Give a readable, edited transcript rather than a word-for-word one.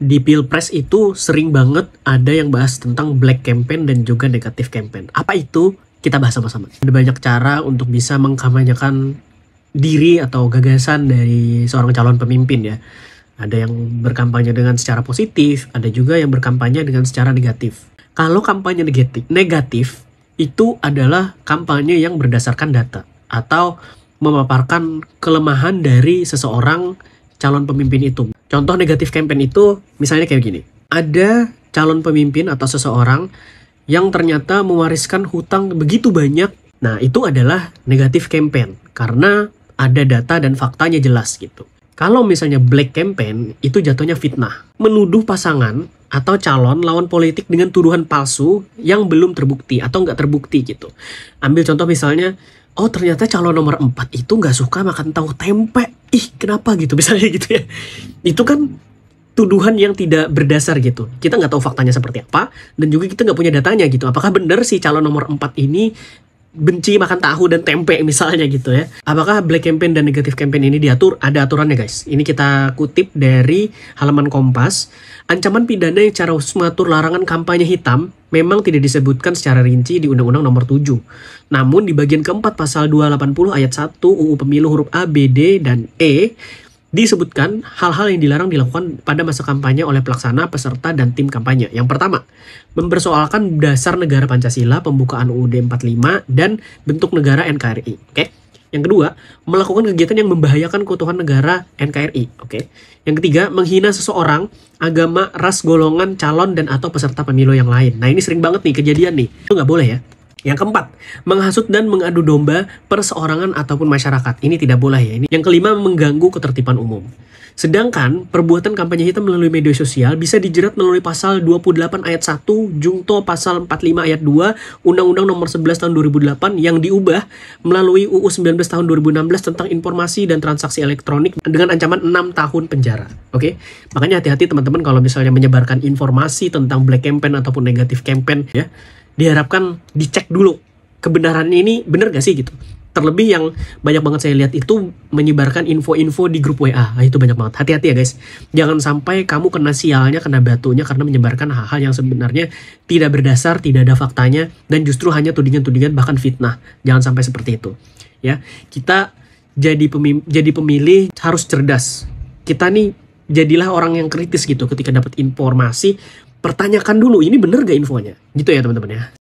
Di Pilpres itu sering banget ada yang bahas tentang black campaign dan juga negatif campaign. Apa itu? Kita bahas sama-sama. Ada banyak cara untuk bisa mengkampanyekan diri atau gagasan dari seorang calon pemimpin ya. Ada yang berkampanye dengan secara positif, ada juga yang berkampanye dengan secara negatif. Kalau kampanye negatif itu adalah kampanye yang berdasarkan data atau memaparkan kelemahan dari seseorang calon pemimpin itu. Contoh negatif campaign itu misalnya kayak gini. Ada calon pemimpin atau seseorang yang ternyata mewariskan hutang begitu banyak. Nah, itu adalah negatif campaign karena ada data dan faktanya jelas gitu. Kalau misalnya black campaign itu jatuhnya fitnah. Menuduh pasangan atau calon lawan politik dengan tuduhan palsu yang belum terbukti atau nggak terbukti gitu. Ambil contoh misalnya, oh ternyata calon nomor 4 itu nggak suka makan tahu tempe. Ih, kenapa gitu misalnya gitu ya. Itu kan tuduhan yang tidak berdasar gitu. Kita nggak tahu faktanya seperti apa, dan juga kita nggak punya datanya gitu. Apakah benar si calon nomor 4 ini benci makan tahu dan tempe misalnya gitu ya. Apakah black campaign dan negatif campaign ini diatur? Ada aturannya guys. Ini kita kutip dari halaman Kompas. Ancaman pidana yang secara khusus mengatur larangan kampanye hitam memang tidak disebutkan secara rinci di Undang-Undang Nomor 7. Namun di bagian keempat pasal 280 ayat 1 UU Pemilu huruf A, B, D, dan E disebutkan hal-hal yang dilarang dilakukan pada masa kampanye oleh pelaksana, peserta, dan tim kampanye. Yang pertama, mempersoalkan dasar negara Pancasila, pembukaan UUD 45, dan bentuk negara NKRI. Oke? Yang kedua, melakukan kegiatan yang membahayakan keutuhan negara NKRI. Oke? Yang ketiga, menghina seseorang, agama, ras, golongan, calon, dan atau peserta pemilu yang lain. Nah, ini sering banget nih kejadian nih. Itu nggak boleh ya. Yang keempat, menghasut dan mengadu domba perseorangan ataupun masyarakat. Ini tidak boleh ya. Yang kelima, mengganggu ketertiban umum. Sedangkan perbuatan kampanye hitam melalui media sosial bisa dijerat melalui pasal 28 ayat 1 Jungto pasal 45 ayat 2 Undang-Undang Nomor 11 tahun 2008 yang diubah melalui UU 19 tahun 2016 tentang informasi dan transaksi elektronik dengan ancaman 6 tahun penjara. Oke? Makanya hati-hati teman-teman kalau misalnya menyebarkan informasi tentang black campaign ataupun negatif campaign ya. Diharapkan dicek dulu kebenarannya ini bener gak sih gitu. Terlebih yang banyak banget saya lihat itu menyebarkan info-info di grup WA. Nah, itu banyak banget. Hati-hati ya guys. Jangan sampai kamu kena sialnya, kena batunya karena menyebarkan hal-hal yang sebenarnya tidak berdasar, tidak ada faktanya, dan justru hanya tudingan-tudingan bahkan fitnah. Jangan sampai seperti itu. Ya, kita jadi pemilih harus cerdas. Kita nih jadilah orang yang kritis gitu ketika dapat informasi. Pertanyakan dulu, ini bener gak infonya? Gitu ya teman-teman ya.